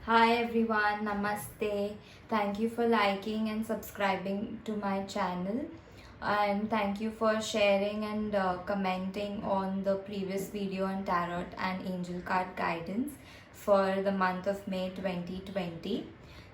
Hi everyone, Namaste. Thank you for liking and subscribing to my channel, and thank you for sharing and commenting on the previous video on tarot and angel card guidance for the month of May 2020.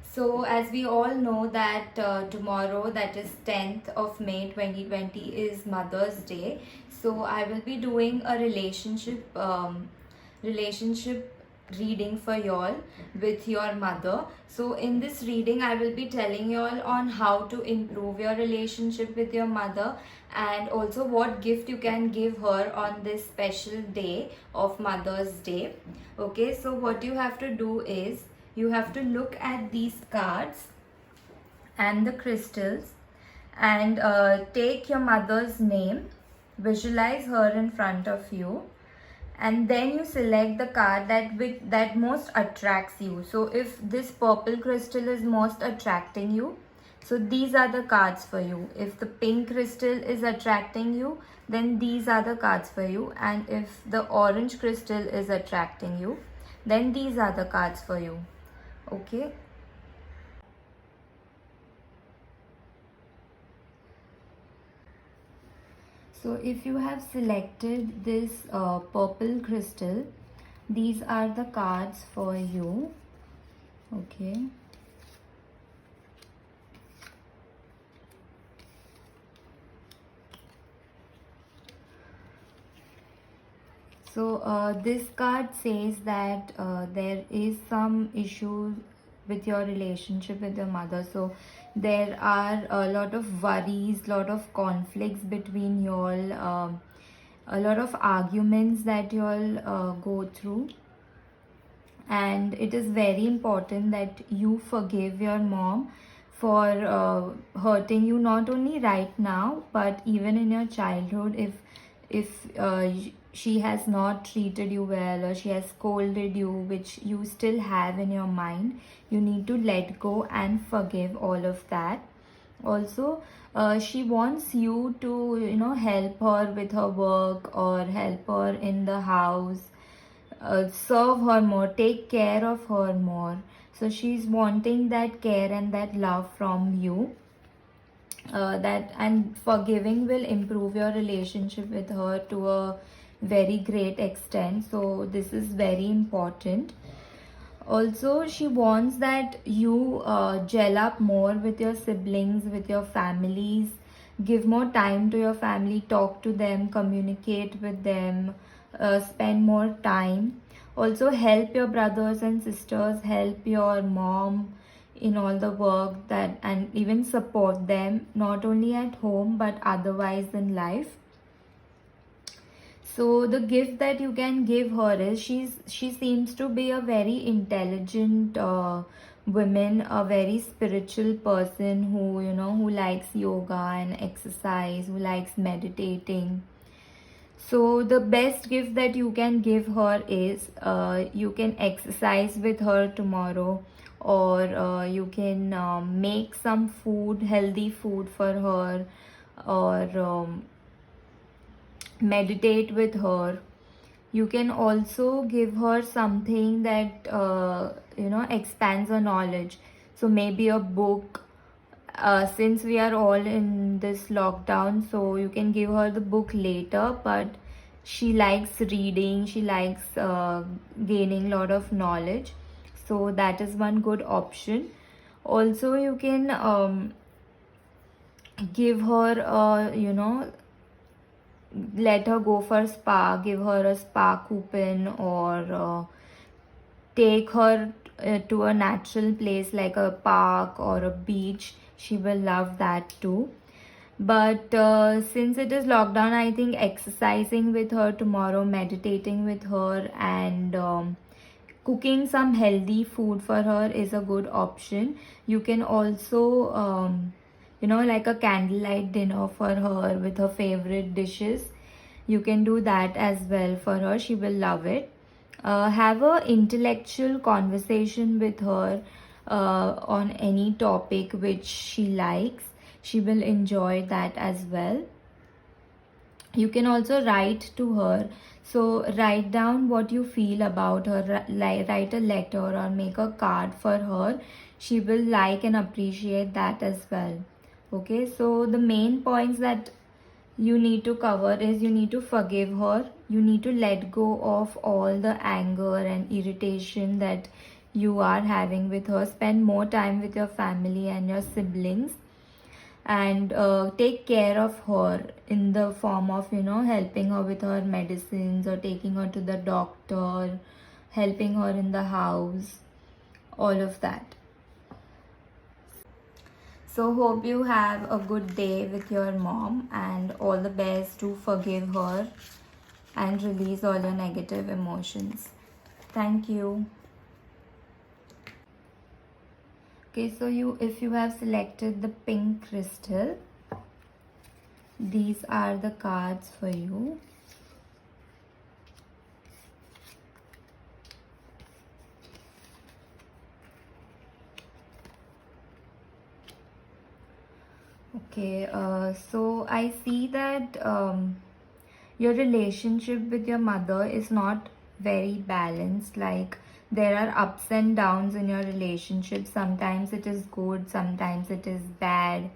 So as we all know that tomorrow, that is 10th of May 2020, is Mother's Day. So I will be doing a relationship reading for y'all with your mother. So in this reading I will be telling y'all on how to improve your relationship with your mother, and also what gift you can give her on this special day of Mother's Day. Okay, so what you have to do is you have to look at these cards and the crystals, and take your mother's name, visualize her in front of you, and then you select the card that most attracts you. So if this purple crystal is most attracting you, so these are the cards for you. If the pink crystal is attracting you, then these are the cards for you. And if the orange crystal is attracting you, then these are the cards for you. Okay. So if you have selected this purple crystal, these are the cards for you. Okay. So this card says that there is some issue with your relationship with your mother. So there are a lot of worries, lot of conflicts between y'all, a lot of arguments that y'all go through. And it is very important that you forgive your mom for hurting you, not only right now but even in your childhood. If she has not treated you well, or she has scolded you, which you still have in your mind, you need to let go and forgive all of that. Also, she wants you to help her with her work, or help her in the house, serve her more, take care of her more. So she's wanting that care and that love from you. That and forgiving will improve your relationship with her to a very great extent. So this is very important. Also, she wants that you gel up more with your siblings, with your families, give more time to your family, talk to them, communicate with them, spend more time. Also, help your brothers and sisters, help your mom in all the work that, and even support them not only at home but otherwise in life. So the gift that you can give her is, she seems to be a very intelligent woman, a very spiritual person who likes yoga and exercise, who likes meditating. So the best gift that you can give her is, you can exercise with her tomorrow, or you can make some food, healthy food for her, or meditate with her. You can also give her something that expands her knowledge. So maybe a book, since we are all in this lockdown, so you can give her the book later, but she likes reading, she likes gaining a lot of knowledge, so that is one good option. Also, you can give her let her go for spa, give her a spa coupon, or take her to a natural place like a park or a beach. She will love that too. But since it is lockdown, I think exercising with her tomorrow, meditating with her, and cooking some healthy food for her is a good option. You can also like a candlelight dinner for her with her favorite dishes. You can do that as well for her. She will love it. Have a intellectual conversation with her on any topic which she likes. She will enjoy that as well. You can also write to her. So write down what you feel about her, write a letter or make a card for her. She will like and appreciate that as well. Okay, so the main points that you need to cover is you need to forgive her, you need to let go of all the anger and irritation that you are having with her, spend more time with your family and your siblings, and take care of her in the form of, helping her with her medicines or taking her to the doctor, helping her in the house, all of that. So hope you have a good day with your mom, and all the best to forgive her and release all your negative emotions. Thank you. Okay, so if you have selected the pink crystal, these are the cards for you. Okay, so I see that your relationship with your mother is not very balanced. Like, there are ups and downs in your relationship. Sometimes it is good, sometimes it is bad.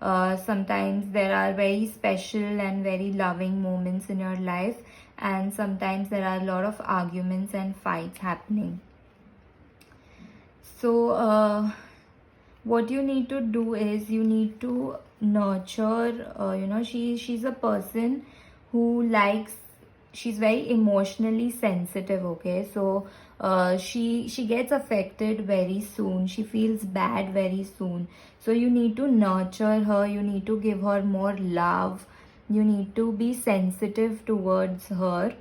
Sometimes there are very special and very loving moments in your life, and sometimes there are a lot of arguments and fights happening. So what you need to do is you need to nurture, she's a person who likes, she's very emotionally sensitive. Okay, so she gets affected very soon, she feels bad very soon. So you need to nurture her, you need to give her more love, you need to be sensitive towards her.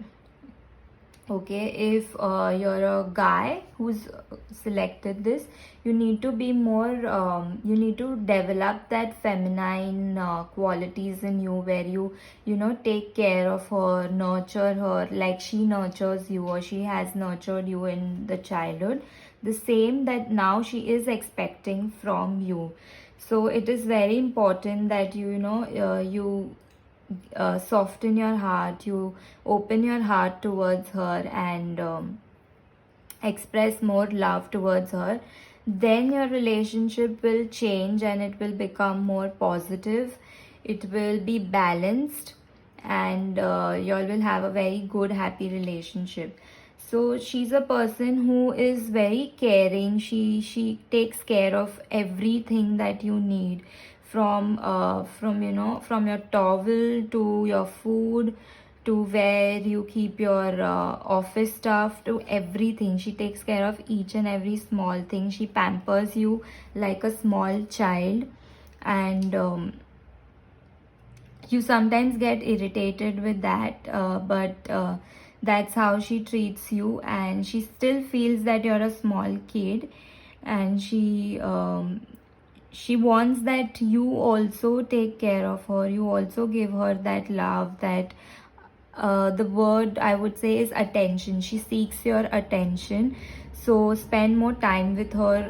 Okay, if you're a guy who's selected this, you need to be more, you need to develop that feminine qualities in you, where you take care of her, nurture her like she nurtures you, or she has nurtured you in the childhood, the same that now she is expecting from you. So it is very important that you soften your heart, you open your heart towards her, and express more love towards her. Then your relationship will change and it will become more positive, it will be balanced, and you all will have a very good happy relationship. So she's a person who is very caring, she takes care of everything that you need, from your towel to your food to where you keep your office stuff, to everything. She takes care of each and every small thing, she pampers you like a small child. And you sometimes get irritated with that, but that's how she treats you, and she still feels that you're a small kid, and she wants that you also take care of her, you also give her that love, that the word I would say is attention. She seeks your attention. So spend more time with her,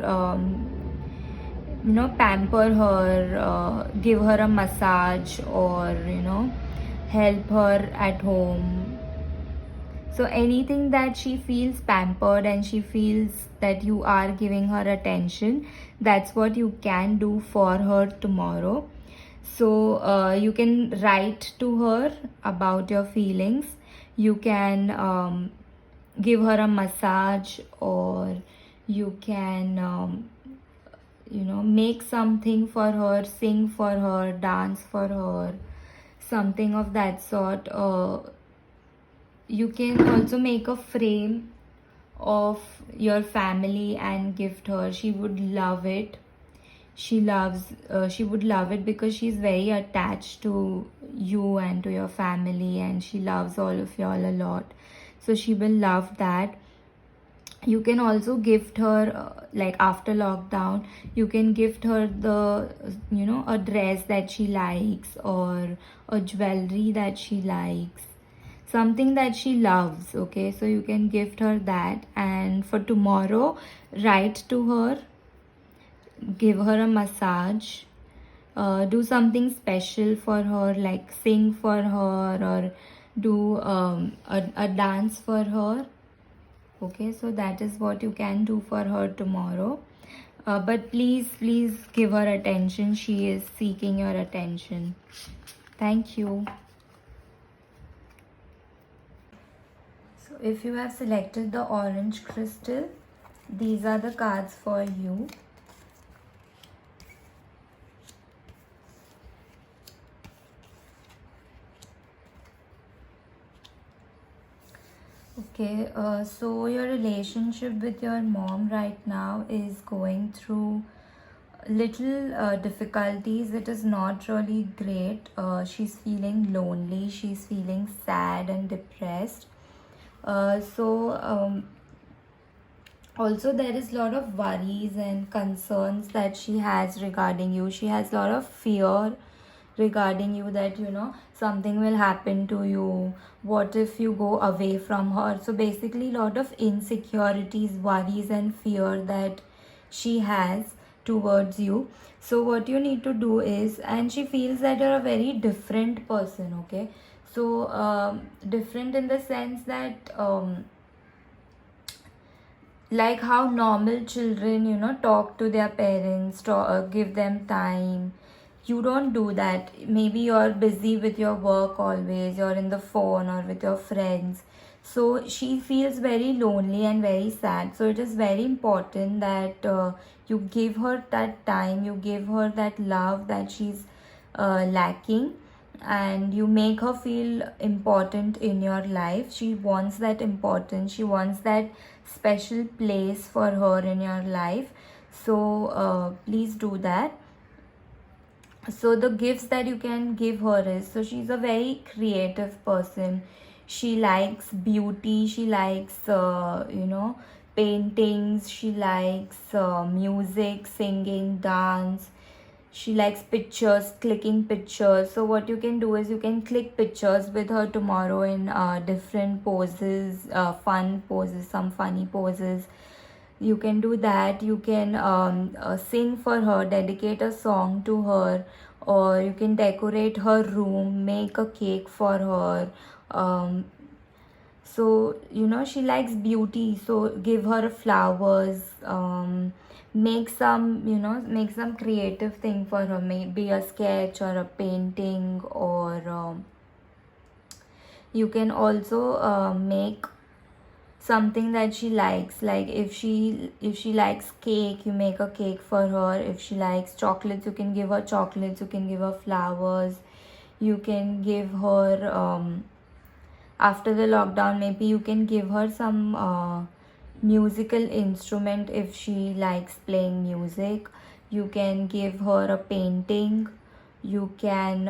pamper her, give her a massage, or help her at home. So anything that she feels pampered and she feels that you are giving her attention, that's what you can do for her tomorrow. So you can write to her about your feelings, you can give her a massage, or you can make something for her, sing for her, dance for her, something of that sort. You can also make a frame of your family and gift her, she would love it. She would love it because she's very attached to you and to your family, and she loves all of y'all a lot, so she will love that. You can also gift her, like after lockdown, you can gift her the a dress that she likes, or a jewelry that she likes, something that she loves. Okay, so you can gift her that, and for tomorrow, write to her, give her a massage, do something special for her, like sing for her or do a dance for her. Okay, so that is what you can do for her tomorrow. But please give her attention. She is seeking your attention. Thank you. So if you have selected the orange crystal, these are the cards for you. Okay, so your relationship with your mom right now is going through little difficulties. It is not really great. She's feeling lonely, she's feeling sad and depressed. Also there is a lot of worries and concerns that she has regarding you. She has a lot of fear regarding you, that something will happen to you. What if you go away from her? So basically a lot of insecurities, worries and fear that she has towards you. So what you need to do is, and she feels that you're a very different person. Okay, so different in the sense that like how normal children talk to their parents, give them time. You don't do that. Maybe you're busy with your work always, you're in the phone or with your friends. So she feels very lonely and very sad. So it is very important that you give her that time, you give her that love that she's lacking, and you make her feel important in your life. She wants that importance, she wants that special place for her in your life. So please do that. So the gifts that you can give her is, so she's a very creative person. She likes beauty, she likes paintings, she likes music, singing, dance. She likes pictures, clicking pictures. So what you can do is you can click pictures with her tomorrow in different poses, fun poses, some funny poses. You can do that. You can sing for her, dedicate a song to her, or you can decorate her room, make a cake for her. So she likes beauty, so give her flowers. Make some creative thing for her, maybe a sketch or a painting, or you can also make something that she likes. Like if she likes cake, you make a cake for her. If she likes chocolates, you can give her chocolates, you can give her flowers. You can give her after the lockdown, maybe you can give her some musical instrument if she likes playing music. You can give her a painting. You can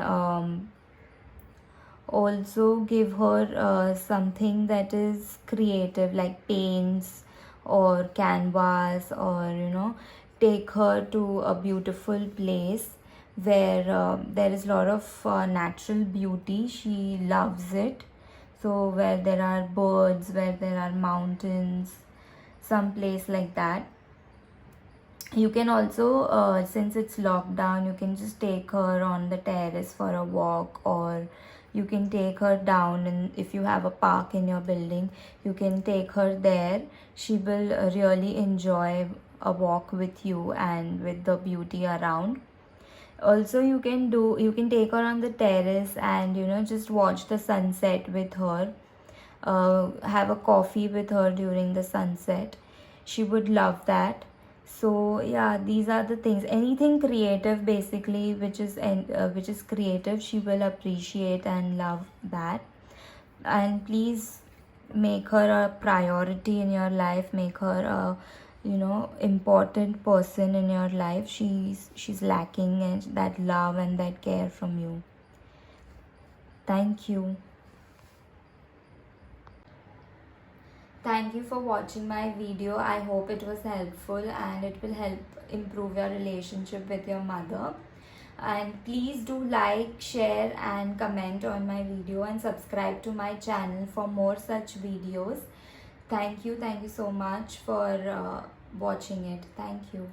also give her something that is creative, like paints or canvas, or take her to a beautiful place where there is a lot of natural beauty. She loves it. So where there are birds, where there are mountains, some place like that. You can also since it's lockdown, you can just take her on the terrace for a walk, or you can take her down, and if you have a park in your building, you can take her there. She will really enjoy a walk with you and with the beauty around. Also you can take her on the terrace and just watch the sunset with her. Have a coffee with her during the sunset. She would love that. So yeah, these are the things. Anything creative basically, which is creative, she will appreciate and love that. And please make her a priority in your life. Make her a important person in your life. She's lacking that love and that care from you. Thank you. Thank you for watching my video. I hope it was helpful and it will help improve your relationship with your mother. And please do like, share and comment on my video, and subscribe to my channel for more such videos. Thank you so much for watching it. Thank you.